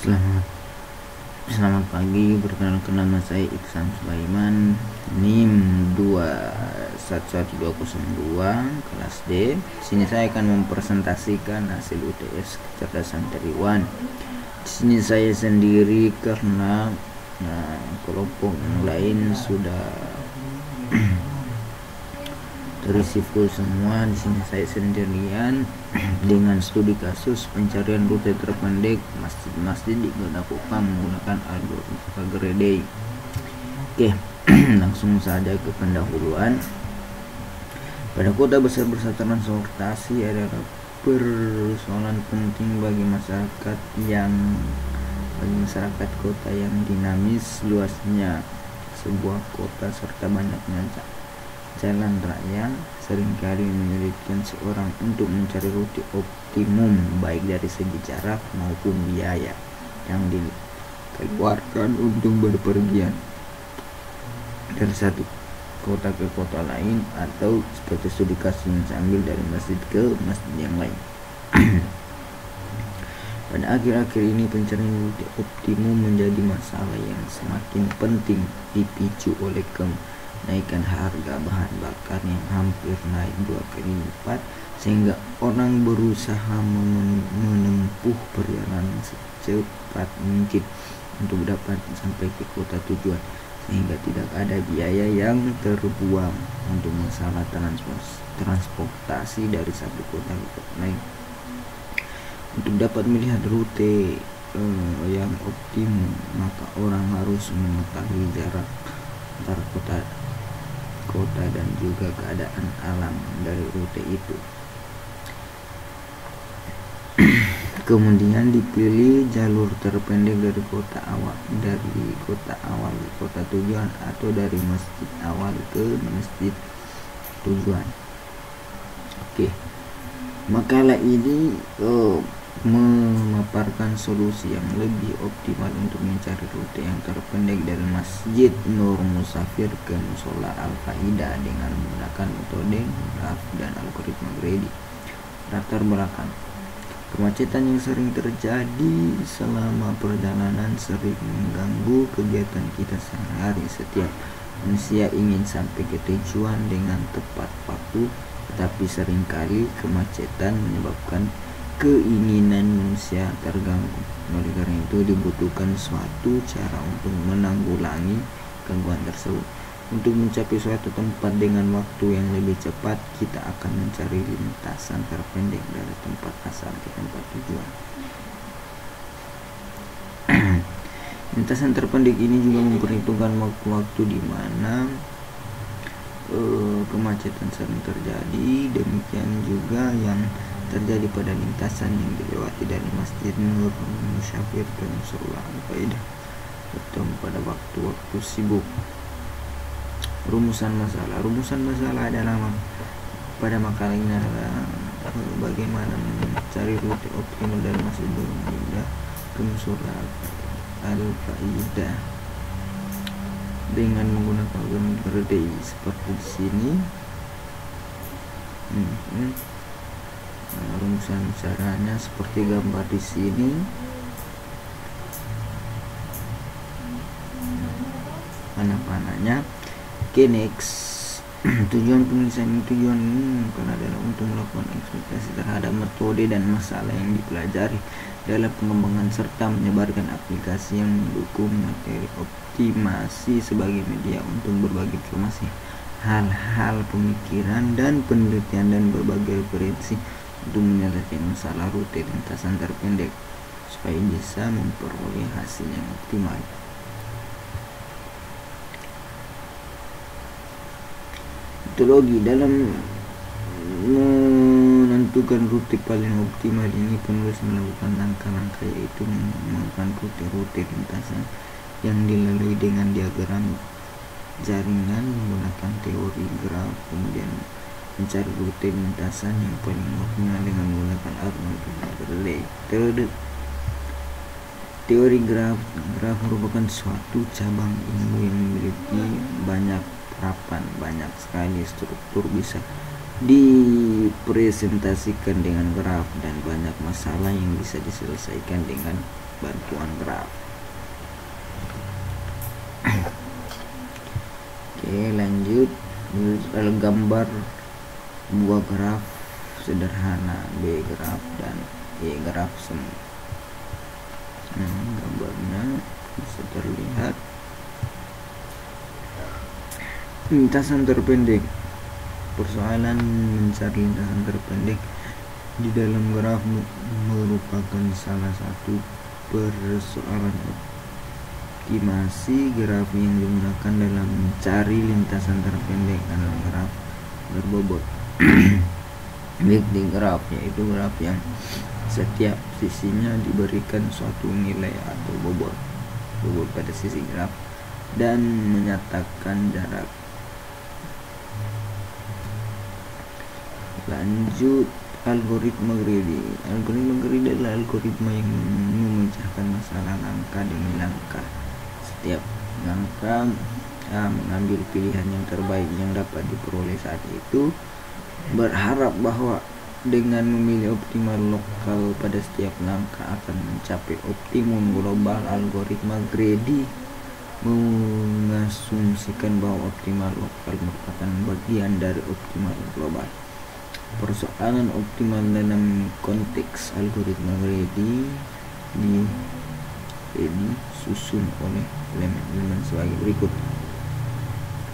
Selamat Selamat pagi, perkenalkan nama saya Iksan Sulaiman, NIM 211202 kelas D. Di sini saya akan mempresentasikan hasil UTS kecerdasan triwan. Di sini saya sendiri karena kelompok yang lain sudah terisi full semua. Di sini saya sendirian dengan studi kasus pencarian rute terpendek masjid-masjid di Kota Kupang menggunakan algoritma Faraday. Oke, langsung saja ke pendahuluan. Pada kota besar-besar transportasi adalah persoalan penting bagi masyarakat kota yang dinamis, luasnya sebuah kota serta banyaknya jalan raya seringkali menyulitkan seorang untuk mencari rute optimum baik dari segi jarak maupun biaya yang dikeluarkan untuk berpergian dari satu kota ke kota lain, atau seperti studi kasus yang sambil dari masjid ke masjid yang lain. Pada akhir-akhir ini pencarian rute optimum menjadi masalah yang semakin penting, dipicu oleh kenaikan harga bahan bakar yang hampir naik 2 kali lipat, sehingga orang berusaha menempuh perjalanan secepat mungkin untuk dapat sampai ke kota tujuan, sehingga tidak ada biaya yang terbuang untuk masalah transportasi dari satu kota ke kota lain. Untuk dapat melihat rute yang optimum, maka orang harus mengetahui jarak antara kota dan juga keadaan alam dari rute itu. Kemudian dipilih jalur terpendek dari kota kota tujuan, atau dari masjid awal ke masjid tujuan. Oke, makalah ini memaparkan solusi yang lebih optimal untuk mencari rute yang terpendek dari Masjid Nur Musafir ke Musola Al-Faidah dengan menggunakan metode graf dan algoritma Faraday. Latar belakang: kemacetan yang sering terjadi selama perjalanan sering mengganggu kegiatan kita sehari-hari. Setiap manusia ingin sampai ke tujuan dengan tepat waktu, tetapi seringkali kemacetan menyebabkan keinginan manusia terganggu. Oleh karena itu dibutuhkan suatu cara untuk menanggulangi gangguan tersebut. Untuk mencapai suatu tempat dengan waktu yang lebih cepat, kita akan mencari lintasan terpendek dari tempat asal ke tempat tujuan. Lintasan terpendek ini juga memperhitungkan waktu-waktu di mana kemacetan sering terjadi. Demikian juga yang terjadi pada lintasan yang dilewati dari Masjid Nur Musafir ke Musola Al-Faidah atau pada waktu-waktu sibuk. Rumusan masalah adalah pada makalah ini adalah bagaimana mencari rute optimal dari Masjid Nur Musafir ke Musola Al-Faidah dengan menggunakan algoritma Faraday seperti di sini. Rumusan caranya seperti gambar di sini. Panah-panahnya. Oke, next. Tujuan penulisan ini adalah untuk melakukan eksploitasi terhadap metode dan masalah yang dipelajari dalam pengembangan serta menyebarkan aplikasi yang mendukung materi optimasi sebagai media untuk berbagi informasi, hal-hal pemikiran dan penelitian, dan berbagai referensi untuk menyelesaikan masalah rute lintasan terpendek supaya bisa memperoleh hasil yang optimal. Metodologi dalam menentukan rute paling optimal ini, penulis melakukan langkah-langkah, yaitu mengembangkan rute lintasan yang dilalui dengan diagram jaringan menggunakan teori graf, kemudian mencari rute lintasan yang paling optimal dengan menggunakan algoritma Faraday. Teori graf merupakan suatu cabang ilmu yang memiliki banyak banyak sekali struktur, bisa dipresentasikan dengan graf dan banyak masalah yang bisa diselesaikan dengan bantuan graf. Oke, lanjut. Gambar buah graf sederhana, B graf dan E graf semu. Gambarnya bisa terlihat. Lintasan terpendek. Persoalan mencari lintasan terpendek di dalam graf merupakan salah satu persoalan optimasi graf yang digunakan dalam mencari lintasan terpendek dalam graf berbobot. Baik di graf, yaitu graf yang setiap sisinya diberikan suatu nilai atau bobot pada sisi graf dan menyatakan jarak. Lanjut, algoritma greedy. Algoritma greedy adalah algoritma yang memecahkan masalah langkah demi langkah. Setiap langkah mengambil pilihan yang terbaik yang dapat diperoleh saat itu, berharap bahwa dengan memilih optimal lokal pada setiap langkah akan mencapai optimum global. Algoritma greedy mengasumsikan bahwa optimal lokal merupakan bagian dari optimal global. Persoalan optimal dalam konteks algoritma greedy disusun oleh elemen-elemen sebagai berikut.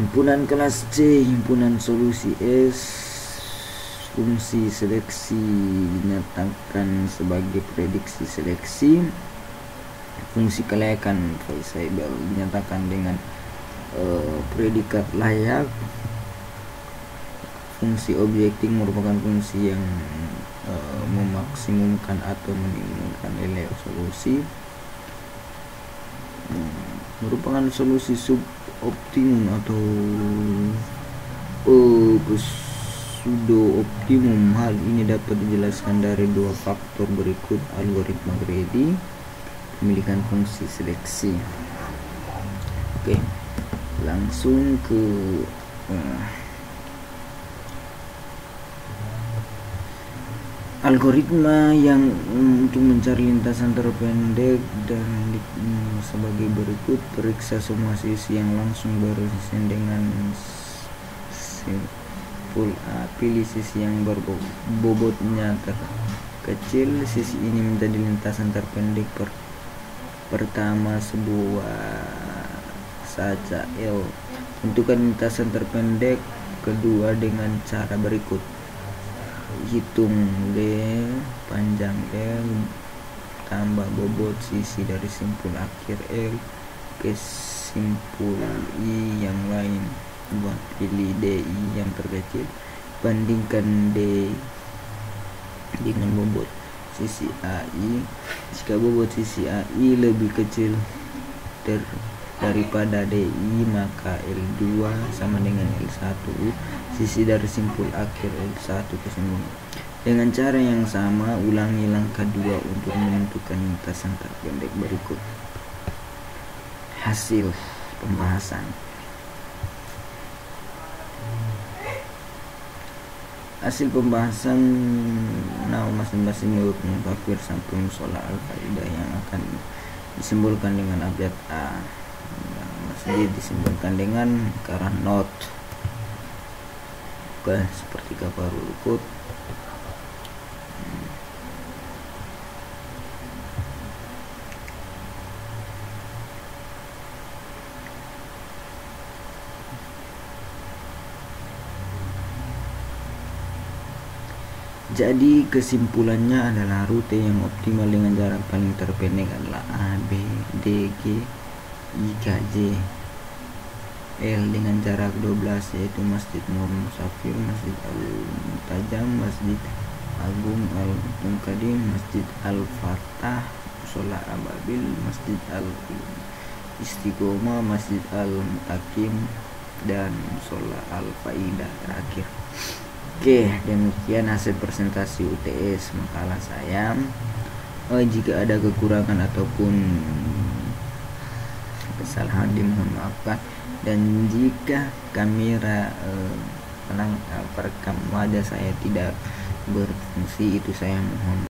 Himpunan kelas C, himpunan solusi S. Fungsi seleksi dinyatakan sebagai prediksi seleksi. Fungsi kelayakan feasible dinyatakan dengan predikat layak. Fungsi objektif merupakan fungsi yang memaksimumkan atau meminimumkan nilai solusi. Merupakan solusi suboptimum atau pseudo optimum. Hal ini dapat dijelaskan dari dua faktor berikut. Algoritma greedy, pemilikan fungsi seleksi. Oke, langsung ke algoritma yang untuk mencari lintasan terpendek dan sebagai berikut. Periksa semua sisi yang langsung berurusan dengan simpul A. Pilih sisi yang berbobotnya terkecil. Sisi ini menjadi lintasan terpendek pertama sebuah saja L. Tentukan lintasan terpendek kedua dengan cara berikut. Hitung D panjang L tambah bobot sisi dari simpul akhir L ke simpul I yang lain. Buat pilih DI yang terkecil, bandingkan D dengan bobot sisi AI. Jika bobot sisi AI lebih kecil daripada DI, maka L2 sama dengan L1. Sisi dari simpul akhir L1 kesembung. Dengan cara yang sama, ulangi langkah 2 untuk menentukan lintasan terpendek berikut. Hasil pembahasan. Hasil pembahasan masing-masing menurut mufakir sampai musola al-faidah yang akan disimbolkan dengan abjad A. Masjid disimbolkan dengan karah not. Oke, seperti kafarul rukut. Jadi kesimpulannya adalah rute yang optimal dengan jarak paling terpendek adalah A, B, D, G, I, K, J, L dengan jarak 12, yaitu Masjid Nur Musafir, Masjid Al-Mutajam, Masjid Agung Al-Munkadim, Masjid Al-Fatah, Musola Ababil, Masjid Al-Istiqomah, Masjid Al-Mutakim, dan Musola Al-Faidah terakhir. Oke, demikian hasil presentasi UTS makalah saya. Jika ada kekurangan ataupun kesalahan dimohon maafkan, dan jika kamera perekam wajah saya tidak berfungsi, itu saya mohon